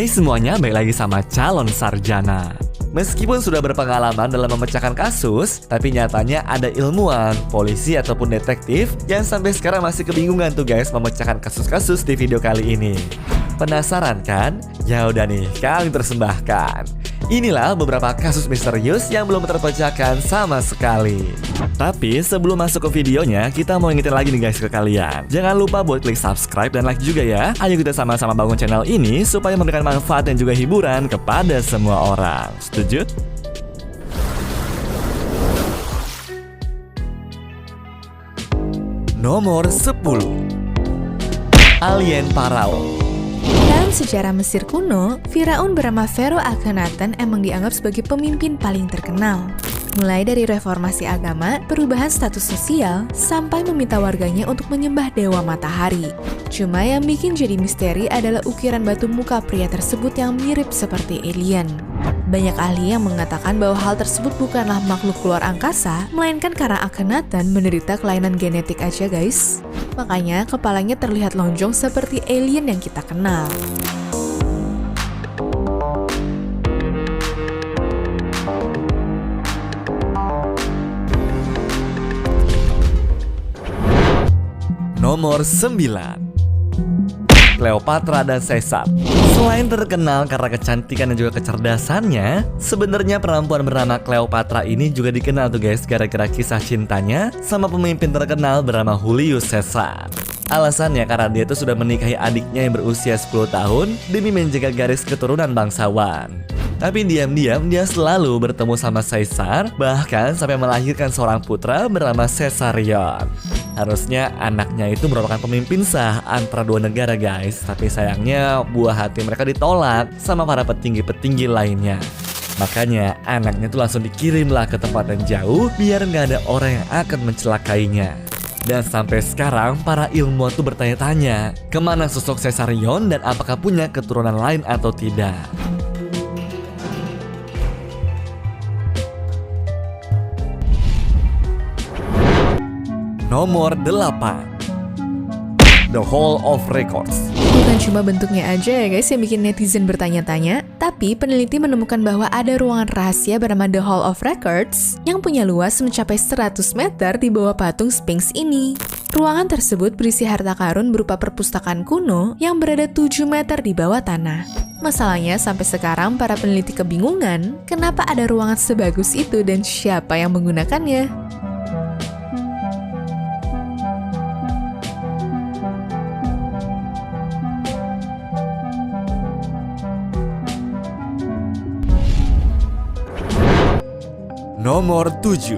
Hai semuanya, balik lagi sama calon sarjana. Meskipun sudah berpengalaman dalam memecahkan kasus, tapi nyatanya ada ilmuwan, polisi ataupun detektif yang sampai sekarang masih kebingungan tuh guys memecahkan kasus-kasus di video kali ini. Penasaran kan? Ya udah nih, kami persembahkan. Inilah beberapa kasus misterius yang belum terpecahkan sama sekali. Tapi sebelum masuk ke videonya, kita mau ingetin lagi nih guys ke kalian. Jangan lupa buat klik subscribe dan like juga ya. Ayo kita sama-sama bangun channel ini supaya memberikan manfaat dan juga hiburan kepada semua orang. Setuju? Nomor 10. Alien Pharaoh. Dalam sejarah Mesir kuno, Firaun bernama Pharaoh Akhenaten emang dianggap sebagai pemimpin paling terkenal. Mulai dari reformasi agama, perubahan status sosial, sampai meminta warganya untuk menyembah dewa matahari. Cuma yang bikin jadi misteri adalah ukiran batu muka pria tersebut yang mirip seperti alien. Banyak ahli yang mengatakan bahwa hal tersebut bukanlah makhluk luar angkasa, melainkan karena Akhenaten menderita kelainan genetik aja guys. Makanya kepalanya terlihat lonjong seperti alien yang kita kenal. Nomor 9. Cleopatra dan Caesar. Selain terkenal karena kecantikan dan juga kecerdasannya, sebenarnya perempuan bernama Cleopatra ini juga dikenal tuh guys gara-gara kisah cintanya sama pemimpin terkenal bernama Julius Caesar. Alasannya karena dia tuh sudah menikahi adiknya yang berusia 10 tahun demi menjaga garis keturunan bangsawan. Tapi diam-diam dia selalu bertemu sama Caesar, bahkan sampai melahirkan seorang putra bernama Caesarion. Harusnya anaknya itu merupakan pemimpin sah antara dua negara guys, tapi sayangnya buah hati mereka ditolak sama para petinggi-petinggi lainnya. Makanya anaknya tuh langsung dikirimlah ke tempat yang jauh biar nggak ada orang yang akan mencelakainya. Dan sampai sekarang para ilmuwan tuh bertanya-tanya kemana sosok Caesarion dan apakah punya keturunan lain atau tidak. Nomor 8. The Hall of Records. Bukan cuma bentuknya aja ya guys yang bikin netizen bertanya-tanya, tapi peneliti menemukan bahwa ada ruangan rahasia bernama The Hall of Records yang punya luas mencapai 100 meter di bawah patung Sphinx ini. Ruangan tersebut berisi harta karun berupa perpustakaan kuno yang berada 7 meter di bawah tanah. Masalahnya sampai sekarang para peneliti kebingungan kenapa ada ruangan sebagus itu dan siapa yang menggunakannya. Nomor 7.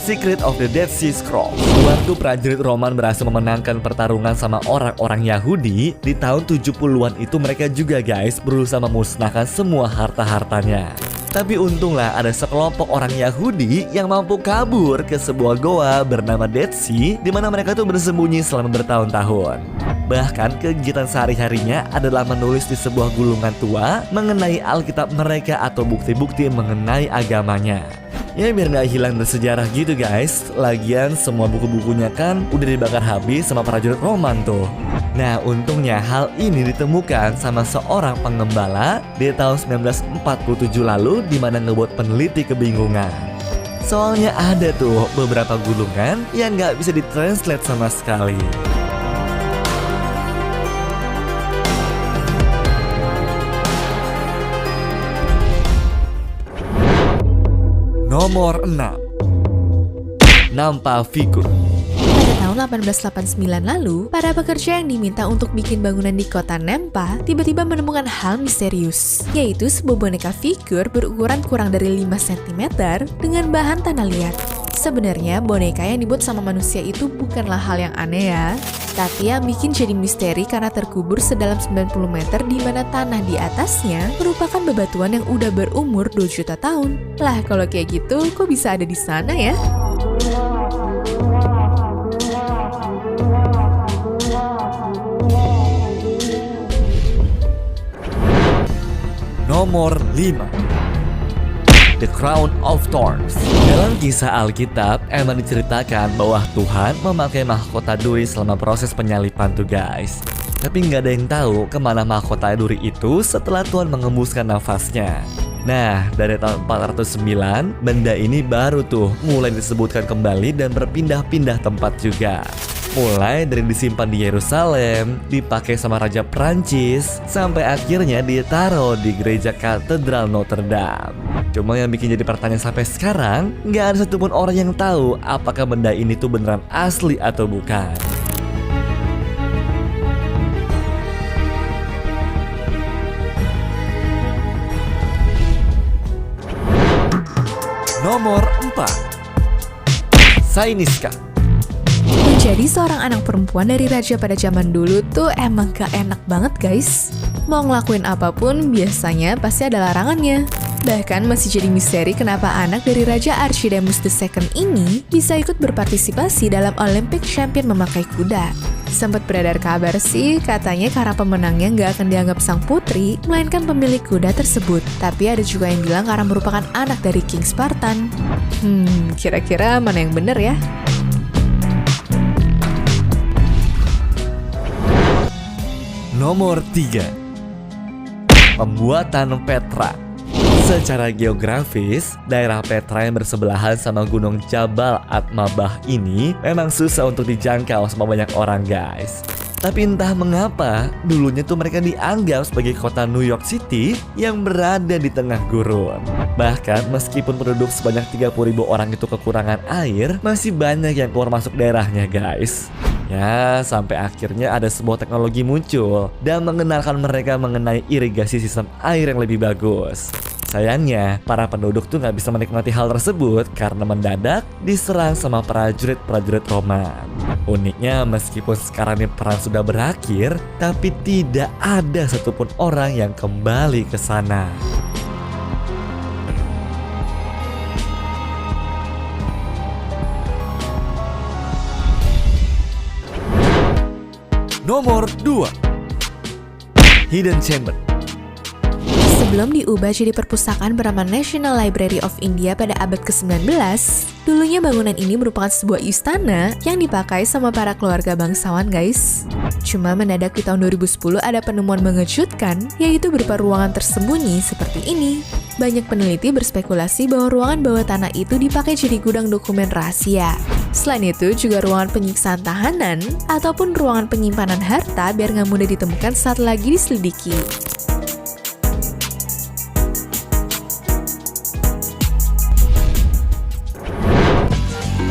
Secret of the Dead Sea Scrolls. Waktu prajurit Roman berhasil memenangkan pertarungan sama orang-orang Yahudi di tahun 70-an itu, mereka juga guys berusaha memusnahkan semua harta-hartanya. Tapi untunglah ada sekelompok orang Yahudi yang mampu kabur ke sebuah goa bernama Dead Sea, di mana mereka tuh bersembunyi selama bertahun-tahun. Bahkan kegiatan sehari-harinya adalah menulis di sebuah gulungan tua mengenai Alkitab mereka atau bukti-bukti mengenai agamanya. Ya biar nggak hilang dari sejarah gitu guys. Lagian semua buku-bukunya kan udah dibakar habis sama prajurit Roman tuh. Nah untungnya hal ini ditemukan sama seorang pengembala di tahun 1947 lalu, di mana ngebuat peneliti kebingungan. Soalnya ada tuh beberapa gulungan yang nggak bisa ditranslate sama sekali. Nomor 6. Nampa figur. Pada tahun 1889 lalu, para pekerja yang diminta untuk bikin bangunan di kota Nampa tiba-tiba menemukan hal misterius, yaitu sebuah boneka figur berukuran kurang dari 5 cm dengan bahan tanah liat. Sebenarnya boneka yang dibuat sama manusia itu bukanlah hal yang aneh ya, tapi yang bikin jadi misteri karena terkubur sedalam 90 meter di mana tanah di atasnya merupakan bebatuan yang udah berumur 2 juta tahun. Lah kalau kayak gitu kok bisa ada di sana ya? Nomor 5. The Crown of Thorns. Dalam kisah Alkitab, emang diceritakan bahwa Tuhan memakai mahkota duri selama proses penyaliban tuh guys. Tapi nggak ada yang tahu kemana mahkota duri itu setelah Tuhan mengembuskan nafasnya. Nah, dari tahun 409, benda ini baru tuh mulai disebutkan kembali dan berpindah-pindah tempat juga. Mulai dari disimpan di Yerusalem, dipakai sama Raja Prancis, sampai akhirnya ditaruh di gereja Katedral Notre Dame. Cuma yang bikin jadi pertanyaan sampai sekarang, nggak ada satupun orang yang tahu apakah benda ini tuh beneran asli atau bukan. Nomor 4, Sainiska. Menjadi seorang anak perempuan dari raja pada zaman dulu tuh emang gak enak banget guys. Mau ngelakuin apapun biasanya pasti ada larangannya. Bahkan masih jadi misteri kenapa anak dari Raja Archidamus II ini bisa ikut berpartisipasi dalam Olympic Champion memakai kuda. Sempat beredar kabar sih, katanya karena pemenangnya nggak akan dianggap sang putri, melainkan pemilik kuda tersebut. Tapi ada juga yang bilang karena merupakan anak dari King Spartan. Kira-kira mana yang bener ya? Nomor 3, pembuatan Petra. Secara geografis, daerah Petra yang bersebelahan sama gunung Jabal Atmabah ini memang susah untuk dijangkau sama banyak orang guys. Tapi entah mengapa, dulunya tuh mereka dianggap sebagai kota New York City yang berada di tengah gurun. Bahkan meskipun penduduk sebanyak 30.000 orang itu kekurangan air, masih banyak yang keluar masuk daerahnya guys. Ya, sampai akhirnya ada sebuah teknologi muncul dan mengenalkan mereka mengenai irigasi sistem air yang lebih bagus. Sayangnya, para penduduk tuh nggak bisa menikmati hal tersebut karena mendadak diserang sama prajurit-prajurit Roman. Uniknya, meskipun sekarang ini perang sudah berakhir, tapi tidak ada satupun orang yang kembali ke sana. Nomor 2, Hidden Chamber. Sebelum diubah jadi perpustakaan bernama National Library of India pada abad ke-19, dulunya bangunan ini merupakan sebuah istana yang dipakai sama para keluarga bangsawan guys. Cuma mendadak di tahun 2010 ada penemuan mengejutkan, yaitu berupa ruangan tersembunyi seperti ini. Banyak peneliti berspekulasi bahwa ruangan bawah tanah itu dipakai jadi gudang dokumen rahasia. Selain itu juga ruangan penyiksaan tahanan ataupun ruangan penyimpanan harta biar nggak mudah ditemukan saat lagi diselidiki.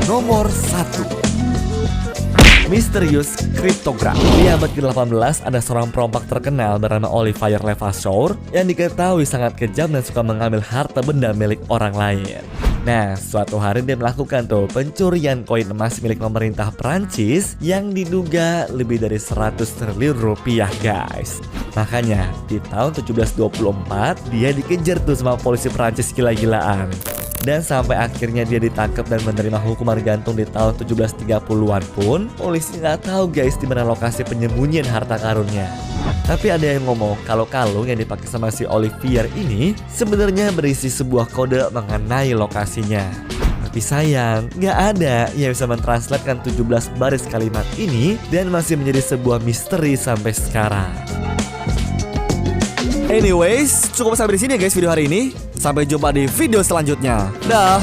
Nomor 1, misterius kriptograf. Di abad ke-18 ada seorang perompak terkenal bernama Olivier Levasseur yang diketahui sangat kejam dan suka mengambil harta benda milik orang lain. Nah, suatu hari dia melakukan tuh pencurian koin emas milik pemerintah Prancis yang diduga lebih dari 100 triliun rupiah guys. Makanya di tahun 1724 dia dikejar tuh sama polisi Prancis gila-gilaan. Dan sampai akhirnya dia ditangkap dan menerima hukuman gantung di tahun 1730-an pun, polisi nggak tahu guys di mana lokasi penyembunyian harta karunnya. Tapi ada yang ngomong kalau kalung yang dipakai sama si Olivier ini sebenarnya berisi sebuah kode mengenai lokasinya. Tapi sayang, nggak ada yang bisa mentranslatekan 17 baris kalimat ini dan masih menjadi sebuah misteri sampai sekarang. Anyways, cukup sampai di sini ya guys video hari ini. Sampai jumpa di video selanjutnya. Dah.